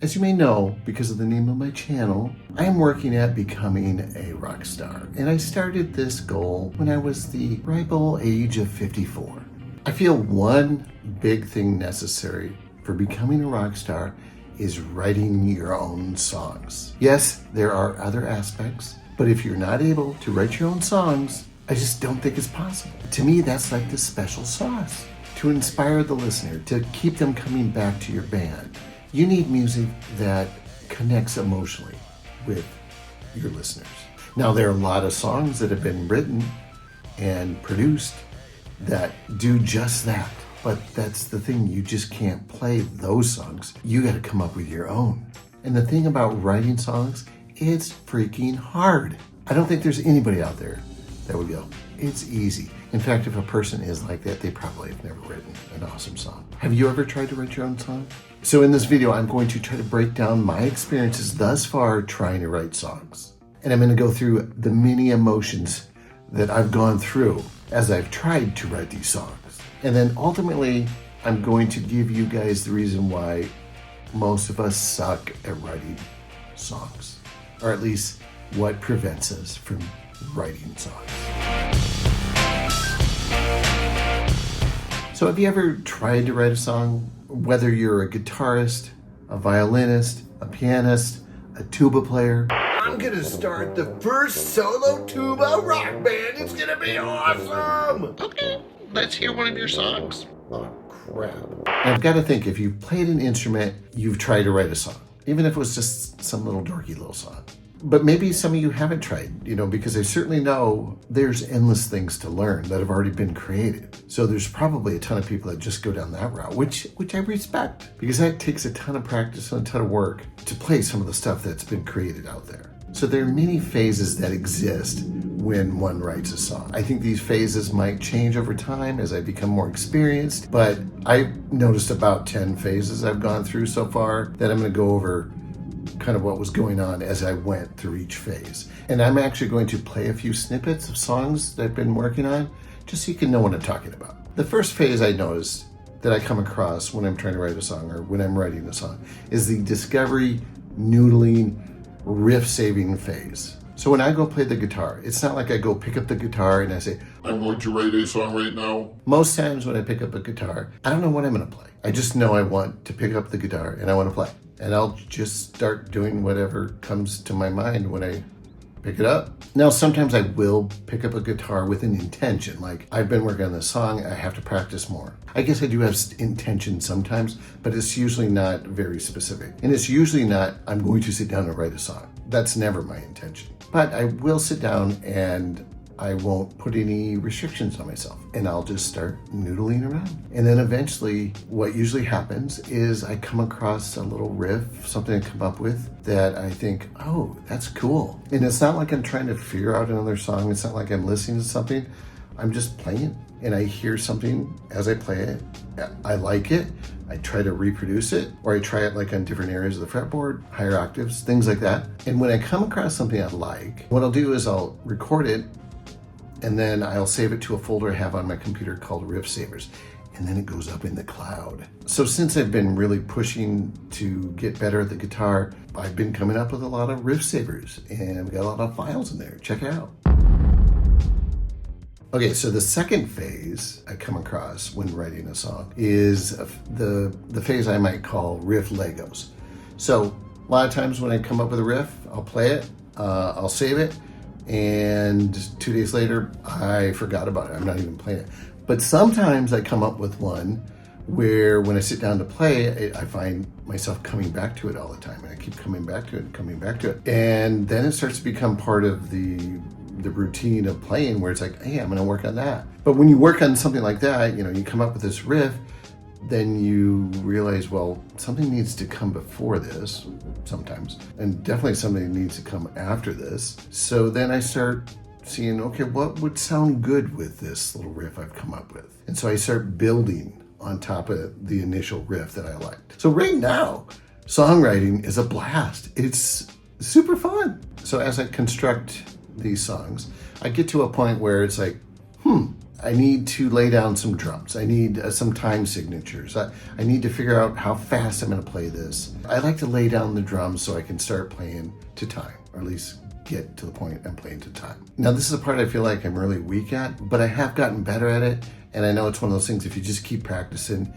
As you may know, because of the name of my channel, I am working at becoming a rock star. And I started this goal when I was the ripe old age of 54. I feel one big thing necessary for becoming a rock star is writing your own songs. Yes, there are other aspects, but if you're not able to write your own songs, I just don't think it's possible. To me, that's like the special sauce to inspire the listener, to keep them coming back to your band. You need music that connects emotionally with your listeners. Now, there are a lot of songs that have been written and produced that do just that. But that's the thing, you just can't play those songs. You gotta come up with your own. And the thing about writing songs, it's freaking hard. I don't think there's anybody out there that would go, it's easy. In fact, if a person is like that, they probably have never written an awesome song. Have you ever tried to write your own song? So in this video, I'm going to try to break down my experiences thus far trying to write songs. And I'm gonna go through the many emotions that I've gone through as I've tried to write these songs. And then ultimately, I'm going to give you guys the reason why most of us suck at writing songs, or at least what prevents us from writing songs. So have you ever tried to write a song? Whether you're a guitarist, a violinist, a pianist, a tuba player. I'm gonna start the first solo tuba rock band. It's gonna be awesome! Okay, let's hear one of your songs. Oh, crap. I've got to think, if you've played an instrument, you've tried to write a song, even if it was just some little dorky little song. But maybe some of you haven't tried, because I certainly know there's endless things to learn that have already been created. So there's probably a ton of people that just go down that route, which I respect, because that takes a ton of practice and a ton of work to play some of the stuff that's been created out there. So there are many phases that exist when one writes a song. I think these phases might change over time as I become more experienced, but I've noticed about 10 phases I've gone through so far that I'm gonna go over kind of what was going on as I went through each phase. And I'm actually going to play a few snippets of songs that I've been working on, just so you can know what I'm talking about. The first phase I noticed that I come across when I'm trying to write a song or when I'm writing a song is the discovery, noodling, riff-saving phase. So when I go play the guitar, it's not like I go pick up the guitar and I say, I'm going to write a song right now. Most times when I pick up a guitar, I don't know what I'm gonna play. I just know I want to pick up the guitar and I want to play. And I'll just start doing whatever comes to my mind when I pick it up. Now, sometimes I will pick up a guitar with an intention, like I've been working on this song, I have to practice more. I guess I do have intention sometimes, but it's usually not very specific. And it's usually not, I'm going to sit down and write a song. That's never my intention. But I will sit down and I won't put any restrictions on myself, and I'll just start noodling around. And then eventually what usually happens is I come across a little riff, something I come up with that I think, oh, that's cool. And it's not like I'm trying to figure out another song. It's not like I'm listening to something. I'm just playing and I hear something as I play it. I like it. I try to reproduce it, or I try it like on different areas of the fretboard, higher octaves, things like that. And when I come across something I like, what I'll do is I'll record it, and then I'll save it to a folder I have on my computer called Riff Savers. And then it goes up in the cloud. So since I've been really pushing to get better at the guitar, I've been coming up with a lot of Riff Savers, and I've got a lot of files in there. Check it out. Okay, so the second phase I come across when writing a song is the phase I might call Riff Legos. So a lot of times when I come up with a riff, I'll play it, I'll save it, and 2 days later, I forgot about it. I'm not even playing it. But sometimes I come up with one where when I sit down to play it, I find myself coming back to it all the time. And I keep coming back to it and coming back to it. And then it starts to become part of the routine of playing, where it's like, hey, I'm gonna work on that. But when you work on something like that, you come up with this riff, then you realize, well, something needs to come before this sometimes, and definitely something needs to come after this. So then I start seeing, okay, what would sound good with this little riff I've come up with? And so I start building on top of the initial riff that I liked. So right now, songwriting is a blast. It's super fun. So as I construct these songs, I get to a point where it's like, I need to lay down some drums. I need some time signatures. I need to figure out how fast I'm going to play this. I like to lay down the drums so I can start playing to time, or at least get to the point I'm playing to time. Now, this is a part I feel like I'm really weak at, but I have gotten better at it. And I know it's one of those things, if you just keep practicing,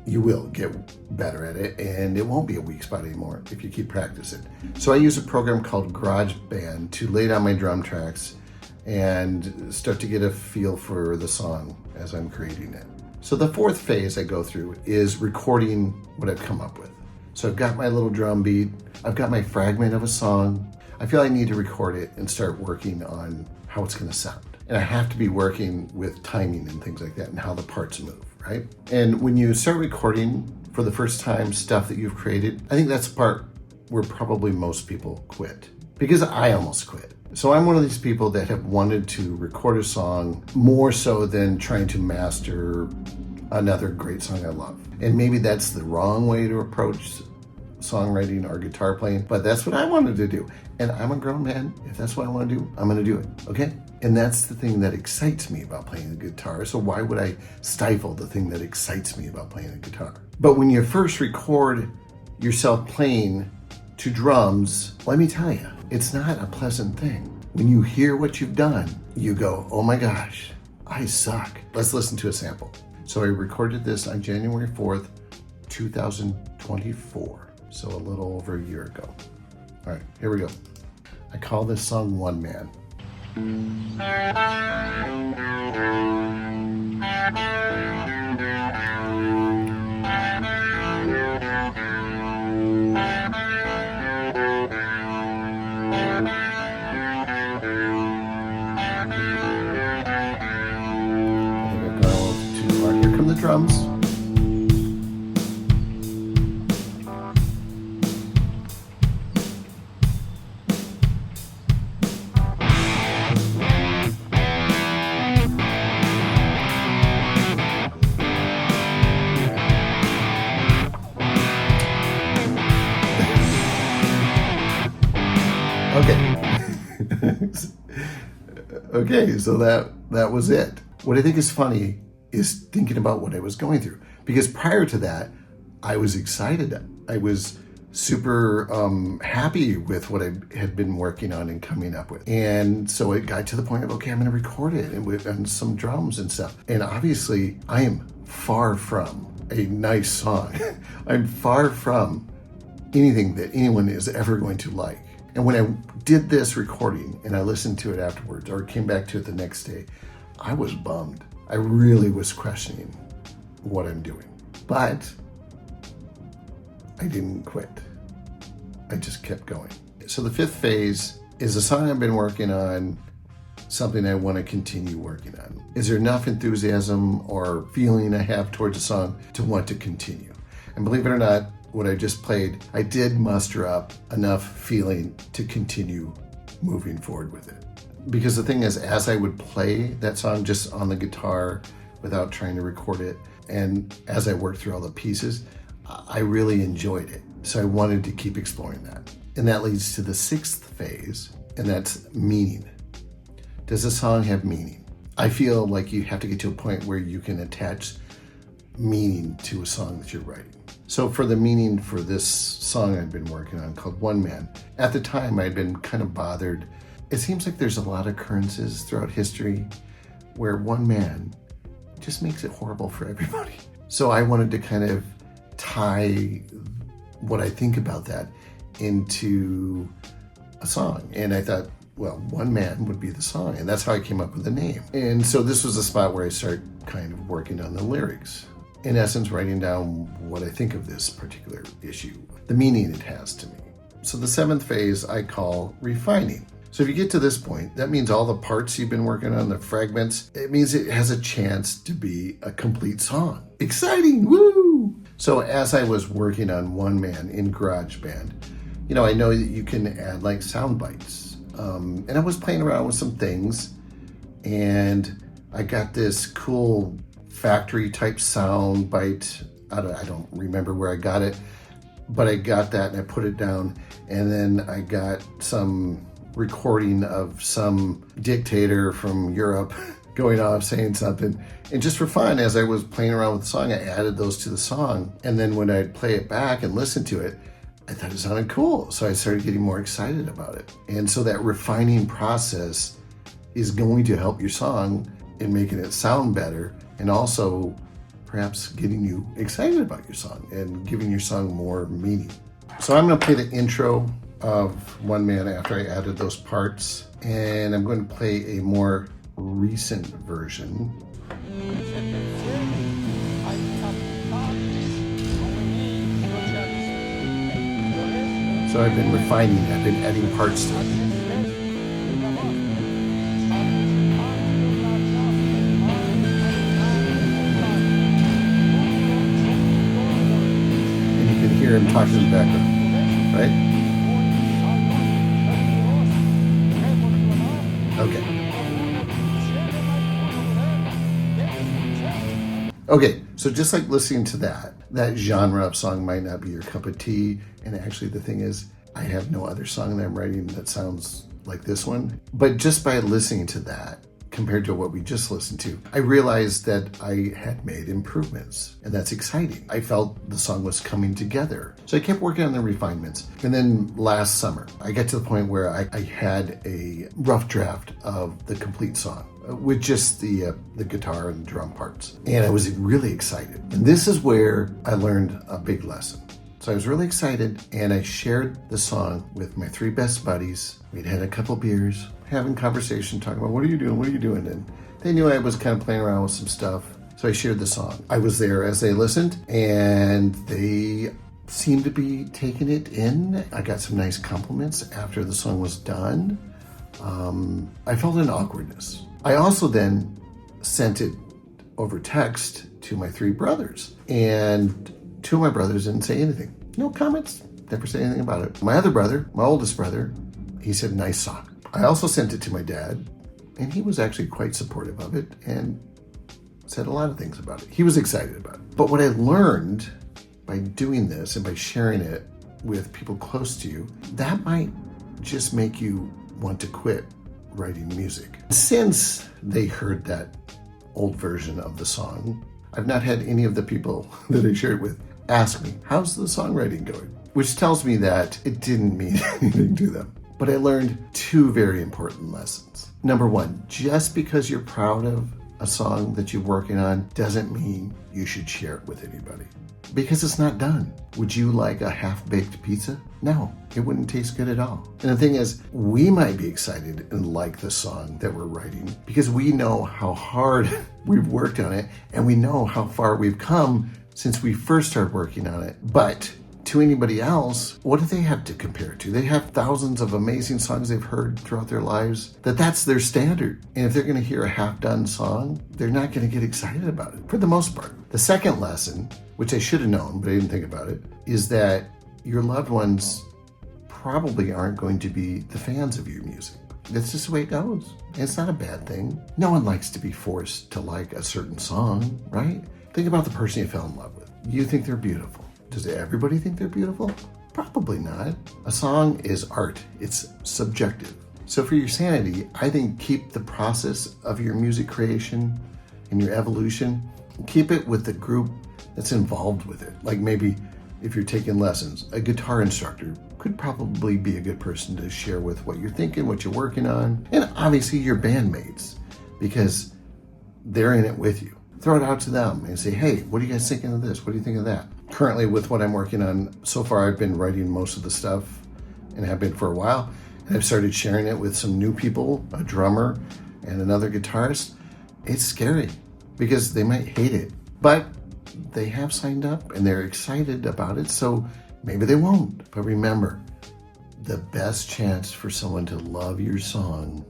you will get better at it, and it won't be a weak spot anymore if you keep practicing. So I use a program called GarageBand to lay down my drum tracks and start to get a feel for the song as I'm creating it. So the fourth phase I go through is recording what I've come up with. So I've got my little drum beat, I've got my fragment of a song. I feel I need to record it and start working on how it's gonna sound. And I have to be working with timing and things like that and how the parts move, right? And when you start recording for the first time stuff that you've created, I think that's the part where probably most people quit, because I almost quit. So I'm one of these people that have wanted to record a song more so than trying to master another great song I love. And maybe that's the wrong way to approach songwriting or guitar playing, but that's what I wanted to do. And I'm a grown man. If that's what I want to do, I'm going to do it. Okay? And that's the thing that excites me about playing the guitar. So why would I stifle the thing that excites me about playing the guitar? But when you first record yourself playing to drums, let me tell you, it's not a pleasant thing. When you hear what you've done, you go, oh my gosh, I suck. Let's listen to a sample. So I recorded this on January 4th, 2024. So a little over a year ago. All right, here we go. I call this song One Man. Here come the drums. Okay, so that was it. What I think is funny is thinking about what I was going through, because prior to that, I was excited. I was super happy with what I had been working on and coming up with. And so it got to the point of, okay, I'm going to record it and some drums and stuff. And obviously, I am far from a nice song. I'm far from anything that anyone is ever going to like. And when I did this recording and I listened to it afterwards or came back to it the next day, I was bummed. I really was questioning what I'm doing. But I didn't quit. I just kept going. So the fifth phase is a song I've been working on, something I want to continue working on. Is there enough enthusiasm or feeling I have towards a song to want to continue? And believe it or not, what I just played, I did muster up enough feeling to continue moving forward with it. Because the thing is, as I would play that song just on the guitar without trying to record it, and as I worked through all the pieces, I really enjoyed it. So I wanted to keep exploring that. And that leads to the sixth phase, and that's meaning. Does a song have meaning? I feel like you have to get to a point where you can attach meaning to a song that you're writing. So for the meaning for this song I've been working on called One Man, at the time I'd been kind of bothered. It seems like there's a lot of occurrences throughout history where one man just makes it horrible for everybody. So I wanted to kind of tie what I think about that into a song. And I thought, well, One Man would be the song. And that's how I came up with the name. And so this was a spot where I started kind of working on the lyrics. In essence, writing down what I think of this particular issue, the meaning it has to me. So the seventh phase I call refining. So if you get to this point, that means all the parts you've been working on, the fragments, it means it has a chance to be a complete song. Exciting, woo! So as I was working on One Man in GarageBand, I know that you can add like sound bites. And I was playing around with some things, and I got this cool factory type sound bite. I don't remember where I got it, but I got that and I put it down. And then I got some recording of some dictator from Europe going off, saying something. And just for fun, as I was playing around with the song, I added those to the song. And then when I'd play it back and listen to it, I thought it sounded cool. So I started getting more excited about it. And so that refining process is going to help your song in making it sound better, and also perhaps getting you excited about your song and giving your song more meaning. So I'm going to play the intro of One Man after I added those parts, and I'm going to play a more recent version. So I've been refining it, I've been adding parts to it. Hear him talking in the background, right? Okay, so just like listening to that genre of song might not be your cup of tea, and actually the thing is, I have no other song that I'm writing that sounds like this one, but just by listening to that, compared to what we just listened to, I realized that I had made improvements, and that's exciting. I felt the song was coming together. So I kept working on the refinements. And then last summer, I got to the point where I had a rough draft of the complete song with just the guitar and drum parts. And I was really excited. And this is where I learned a big lesson. So I was really excited, and I shared the song with my 3 best buddies. We'd had a couple beers, having conversation, talking about what are you doing? And they knew I was kind of playing around with some stuff. So I shared the song. I was there as they listened, and they seemed to be taking it in. I got some nice compliments after the song was done. I felt an awkwardness. I also then sent it over text to my 3 brothers, and 2 of my brothers didn't say anything. No comments, never said anything about it. My other brother, my oldest brother, he said, nice song. I also sent it to my dad, and he was actually quite supportive of it and said a lot of things about it. He was excited about it. But what I learned by doing this and by sharing it with people close to you, that might just make you want to quit writing music. Since they heard that old version of the song, I've not had any of the people that I shared with ask me, how's the songwriting going? Which tells me that it didn't mean anything to them. But I learned 2 very important lessons. Number 1, just because you're proud of a song that you're working on doesn't mean you should share it with anybody, because it's not done. Would you like a half-baked pizza? No, it wouldn't taste good at all. And the thing is, we might be excited and like the song that we're writing because we know how hard we've worked on it, and we know how far we've come since we first started working on it. But to anybody else, what do they have to compare it to? They have thousands of amazing songs they've heard throughout their lives, that's their standard. And if they're going to hear a half-done song, they're not going to get excited about it, for the most part. The second lesson, which I should have known, but I didn't think about it, is that your loved ones probably aren't going to be the fans of your music. That's just the way it goes. And it's not a bad thing. No one likes to be forced to like a certain song, right? Think about the person you fell in love with. You think they're beautiful. Does everybody think they're beautiful? Probably not. A song is art. It's subjective. So for your sanity, I think keep the process of your music creation and your evolution, keep it with the group that's involved with it. Like maybe if you're taking lessons, a guitar instructor could probably be a good person to share with what you're thinking, what you're working on, and obviously your bandmates, because they're in it with you. Throw it out to them and say, hey, what are you guys thinking of this? What do you think of that? Currently, with what I'm working on, so far I've been writing most of the stuff and have been for a while. And I've started sharing it with some new people, a drummer and another guitarist. It's scary because they might hate it, but they have signed up and they're excited about it. So maybe they won't. But remember, the best chance for someone to love your song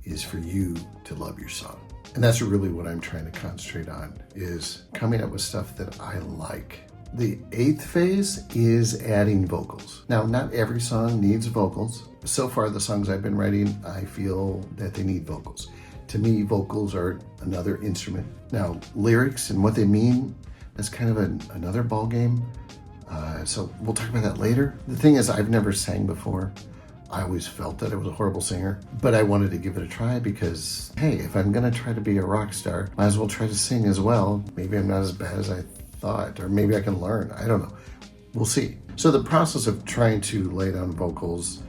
is for you to love your song. And that's really what I'm trying to concentrate on, is coming up with stuff that I like. The 8th phase is adding vocals. Now, not every song needs vocals. So far, the songs I've been writing, I feel that they need vocals. To me, vocals are another instrument. Now, lyrics and what they mean, that's kind of another ball game. So we'll talk about that later. The thing is, I've never sang before. I always felt that I was a horrible singer, but I wanted to give it a try because, hey, if I'm gonna try to be a rock star, might as well try to sing as well. Maybe I'm not as bad as I thought, or maybe I can learn. I don't know. We'll see. So the process of trying to lay down vocals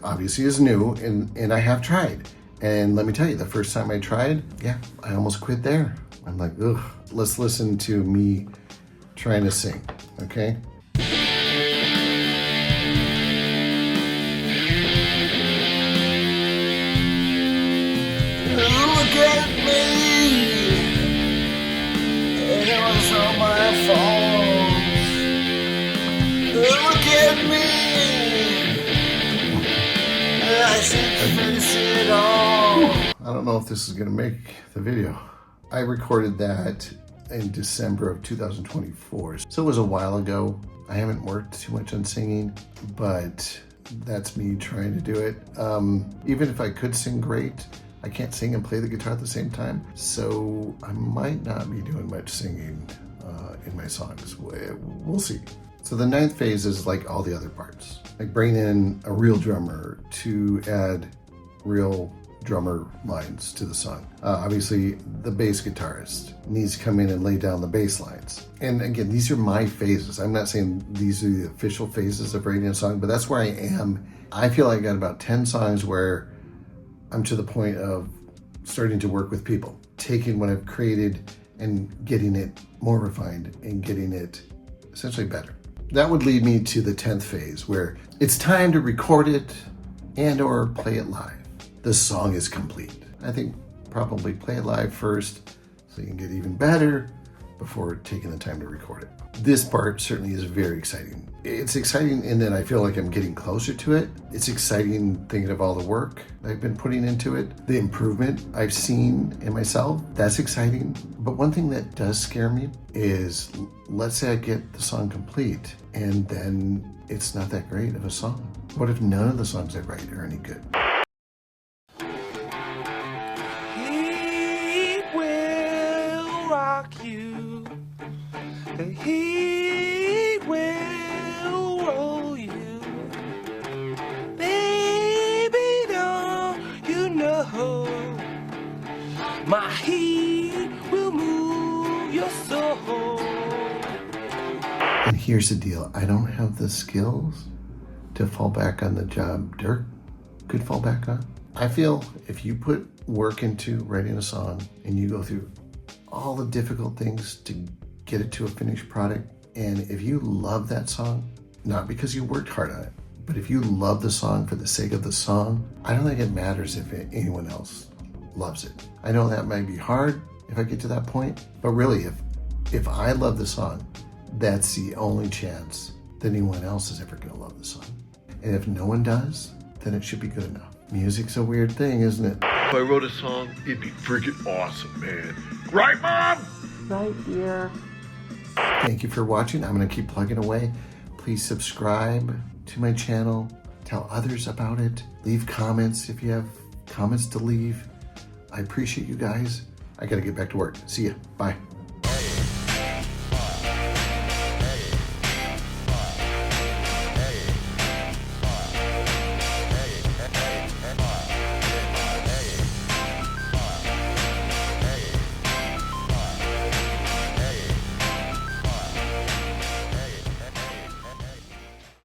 obviously is new, and I have tried. And let me tell you, the first time I tried, yeah, I almost quit there. I'm like, ugh. Let's listen to me trying to sing, okay? Look at me, it was all my fault. Look at me, I should face it all. I don't know if this is gonna make the video. I recorded that in December of 2024, so it was a while ago. I haven't worked too much on singing, but that's me trying to do it. Even if I could sing great, I can't sing and play the guitar at the same time, so I might not be doing much singing in my songs. We'll see. So the ninth phase is like all the other parts. Like bring in a real drummer to add real drummer lines to the song. Obviously, the bass guitarist needs to come in and lay down the bass lines. And again, these are my phases. I'm not saying these are the official phases of writing a song, but that's where I am. I feel like I got about 10 songs where I'm to the point of starting to work with people, taking what I've created and getting it more refined and getting it essentially better. That would lead me to the 10th phase where it's time to record it and or play it live. The song is complete. I think probably play it live first so you can get even better before taking the time to record it. This part certainly is very exciting. It's exciting in that I feel like I'm getting closer to it. It's exciting thinking of all the work I've been putting into it, the improvement I've seen in myself. That's exciting. But one thing that does scare me is, let's say I get the song complete and then it's not that great of a song. What if none of the songs I write are any good? You, the heat will roll you, baby, don't you know, my heat will move your soul. And here's the deal, I don't have the skills to fall back on the job Dirk could fall back on. I feel if you put work into writing a song and you go through all the difficult things to get it to a finished product, and if you love that song, not because you worked hard on it, but if you love the song for the sake of the song, I don't think it matters if anyone else loves it. I know that might be hard if I get to that point, but really if I love the song, that's the only chance that anyone else is ever gonna love the song. And if no one does, then it should be good enough. Music's a weird thing, isn't it? If I wrote a song, it'd be freaking awesome, man. Right, Mom? Right here. Thank you for watching. I'm going to keep plugging away. Please subscribe to my channel. Tell others about it. Leave comments if you have comments to leave. I appreciate you guys. I got to get back to work. See ya. Bye.